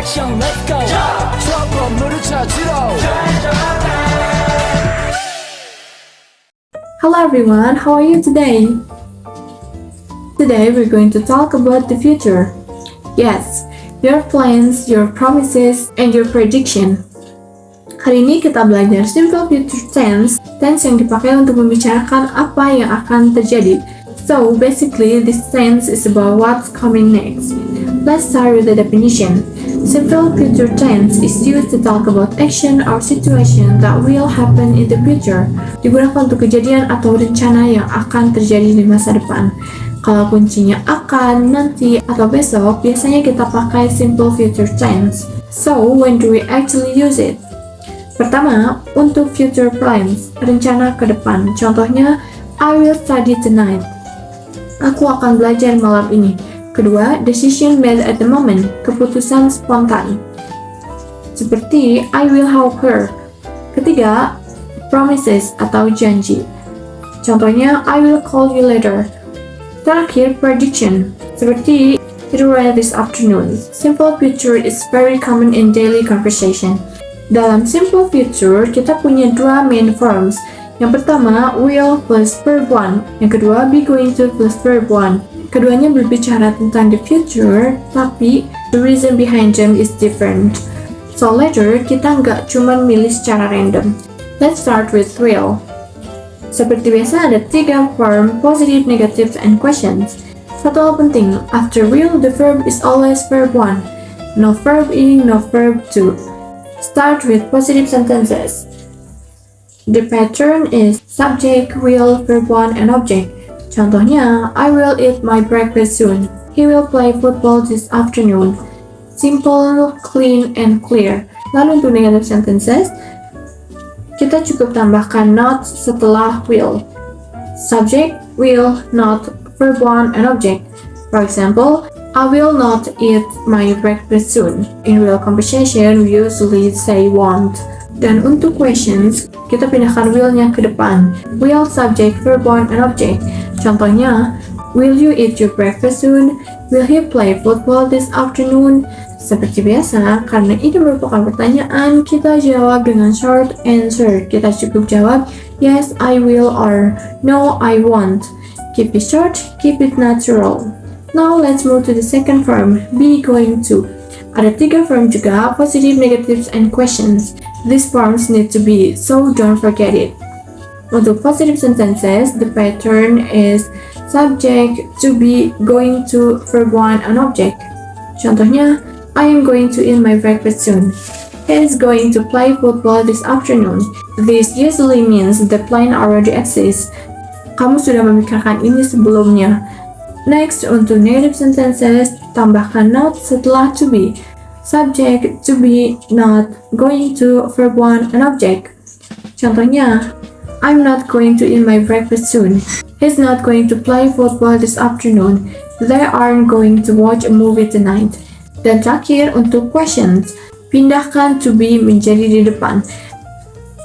action, let's go. trouble 찾으러. Hello everyone, how are you today? Today we're going to talk about the future. Yes, your plans, your promises, and your prediction. Kali ini kita belajar simple future tense, tense yang dipakai untuk membicarakan apa yang akan terjadi. So basically, this tense is about what's coming next. Let's start with the definition. Simple future tense is used to talk about action or situation that will happen in the future. Digunakan untuk kejadian atau rencana yang akan terjadi di masa depan. Kalau kuncinya akan, nanti, atau besok, biasanya kita pakai simple future tense. So, when do we actually use it? Pertama, untuk future plans, rencana ke depan. Contohnya, I will study tonight. Aku akan belajar malam ini. Kedua, decision made at the moment, keputusan spontan. Seperti, I will help her. Ketiga, promises atau janji. Contohnya, I will call you later. Terakhir, prediction. Seperti, it will rain this afternoon. Simple future is very common in daily conversation. Dalam simple future, kita punya dua main forms. Yang pertama, will plus verb 1. Yang kedua, be going to plus verb 1. Keduanya berbicara tentang the future, tapi the reason behind them is different. So later, kita nggak cuma milih secara random. Let's start with will. Seperti biasa, ada 3 form, positive, negative, and questions. Satu hal penting, after will, the verb is always verb 1. No verb in, no verb to. Start with positive sentences. The pattern is subject, will, verb 1, and object. Contohnya, I will eat my breakfast soon. He will play football this afternoon. Simple, clean, and clear. Lalu untuk negative sentences, kita cukup tambahkan not setelah will. Subject, will, not, verb 1, and object. For example, I will not eat my breakfast soon. In real conversation, we usually say won't. Dan untuk questions, kita pindahkan will-nya ke depan. Will, subject, verb 1, and object. Contohnya, will you eat your breakfast soon? Will he play football this afternoon? Seperti biasa, karena ini merupakan pertanyaan, kita jawab dengan short answer. Kita cukup jawab, yes, I will, or no, I won't. Keep it short, keep it natural. Now, let's move to the second form, be going to. Ada 3 form juga, positive, negatives, and questions. These forms need to be, so don't forget it. Untuk positive sentences, the pattern is subject, to be, going to, verb 1, and object. Contohnya, I am going to eat my breakfast soon. He is going to play football this afternoon. This usually means the plan already exists. Kamu sudah memikirkan ini sebelumnya. Next, untuk negative sentences, tambahkan not setelah to be. Subject, to be, not, going to, verb 1, and object. Contohnya, I'm not going to eat my breakfast soon. He's not going to play football this afternoon. They aren't going to watch a movie tonight. Dan terakhir, untuk questions, pindahkan to be menjadi di depan.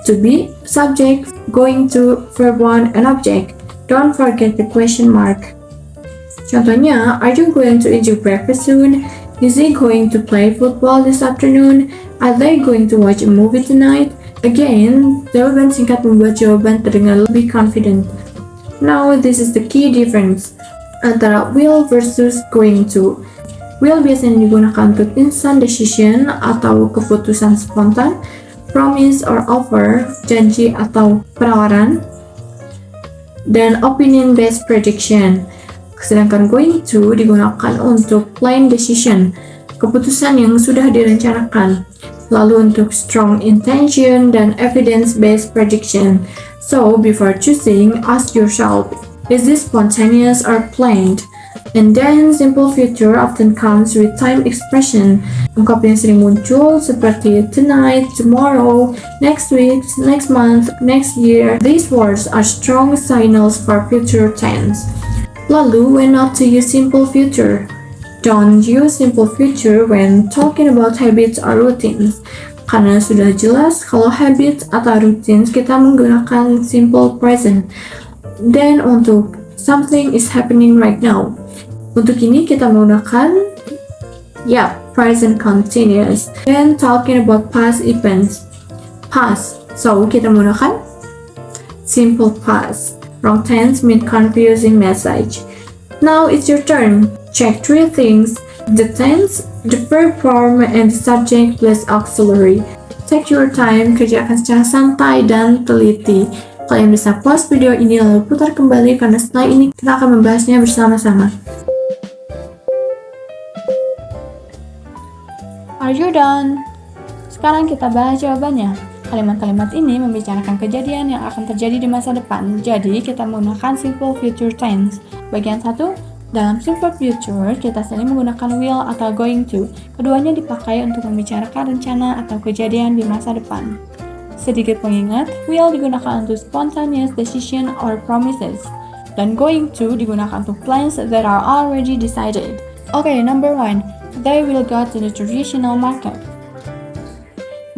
To be, subject, going to, verb 1, and object. Don't forget the question mark. Contohnya, are you going to eat your breakfast soon? Is he going to play football this afternoon? Are they going to watch a movie tonight? Again, jawaban singkat membuat jawaban terdengar lebih confident. Now, this is the key difference antara will versus going to. Will biasanya digunakan untuk instant decision atau keputusan spontan, promise or offer, janji atau penawaran, dan opinion-based prediction. Sedangkan going to digunakan untuk plain decision, keputusan yang sudah direncanakan. Lalu untuk strong intention dan evidence-based prediction. So, before choosing, ask yourself, is this spontaneous or planned? And then, simple future often comes with time expression. Ungkapan yang sering muncul seperti tonight, tomorrow, next week, next month, next year. These words are strong signals for future tense. Lalu, when not to use simple future? Don't use simple future when talking about habits or routines. Karena sudah jelas kalau habits atau routines kita menggunakan simple present. Dan untuk something is happening right now. Untuk ini kita menggunakan yup. present continuous. Then talking about past events. Past. So, kita menggunakan simple past. Wrong tense mean confusing message. Now it's your turn. Check 3 things: the tense, the verb form, and the subject plus auxiliary. Take your time, kerjakan secara santai dan teliti. Kalian bisa pause video ini lalu putar kembali karena setelah ini kita akan membahasnya bersama-sama. Are you done? Sekarang kita bahas jawabannya. Kalimat-kalimat ini membicarakan kejadian yang akan terjadi di masa depan. Jadi, kita menggunakan simple future tense. Bagian 1, dalam simple future, kita sering menggunakan will atau going to. Keduanya dipakai untuk membicarakan rencana atau kejadian di masa depan. Sedikit pengingat, will digunakan untuk spontaneous decision or promises. Dan going to digunakan untuk plans that are already decided. Okay, number 1. They will go to the traditional market.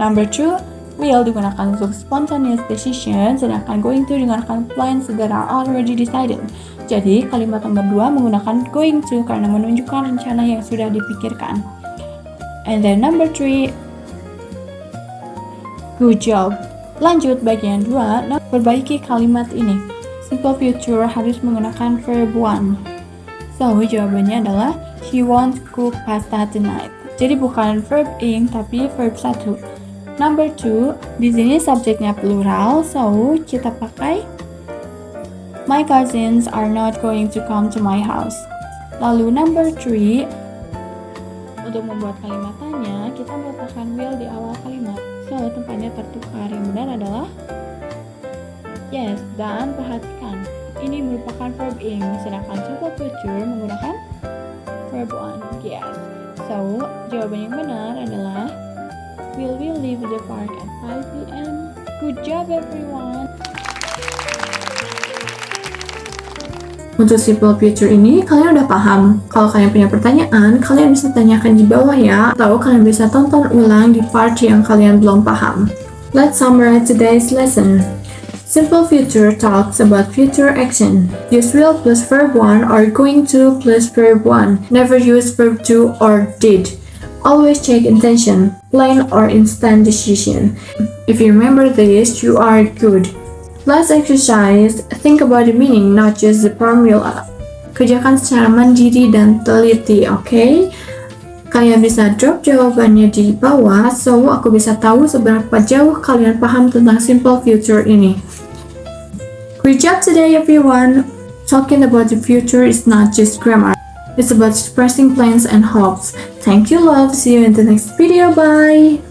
Number 2. Will digunakan untuk spontaneous decision, sedangkan going to digunakan plans that are already decided. Jadi, kalimat nomor 2 menggunakan going to karena menunjukkan rencana yang sudah dipikirkan. And then number 3, good job. Lanjut bagian 2, perbaiki kalimat ini. Simple future harus menggunakan verb 1. So, jawabannya adalah he won't cook pasta tonight. Jadi bukan verb ing tapi verb 1. Number 2, di sini subjeknya plural, so kita pakai my cousins are not going to come to my house. Lalu number 3, untuk membuat kalimat tanya, kita meletakkan will di awal kalimat. So, tempatnya tertukar. Yang benar adalah yes, dan perhatikan, ini merupakan verb ing, sedangkan simple future menggunakan verb 1, yes. So, jawaban yang benar adalah will we leave the park at 5 p.m.? Good job everyone! Untuk simple future ini, kalian udah paham. Kalau kalian punya pertanyaan, kalian bisa tanyakan di bawah ya, atau kalian bisa tonton ulang di part yang kalian belum paham. Let's summarize today's lesson. Simple future talks about future action. Use will plus verb 1 or going to plus verb 1. Never use verb 2 or did. Always check intention, plain or instant decision. If you remember this, you are good. Last exercise, think about the meaning, not just the formula. Kerjakan secara mandiri dan teliti, okay? Kalian bisa drop jawabannya di bawah, so aku bisa tahu seberapa jauh kalian paham tentang simple future ini. Great job today everyone! Talking about the future is not just grammar. It's about expressing plans and hopes. Thank you, love. See you in the next video. Bye.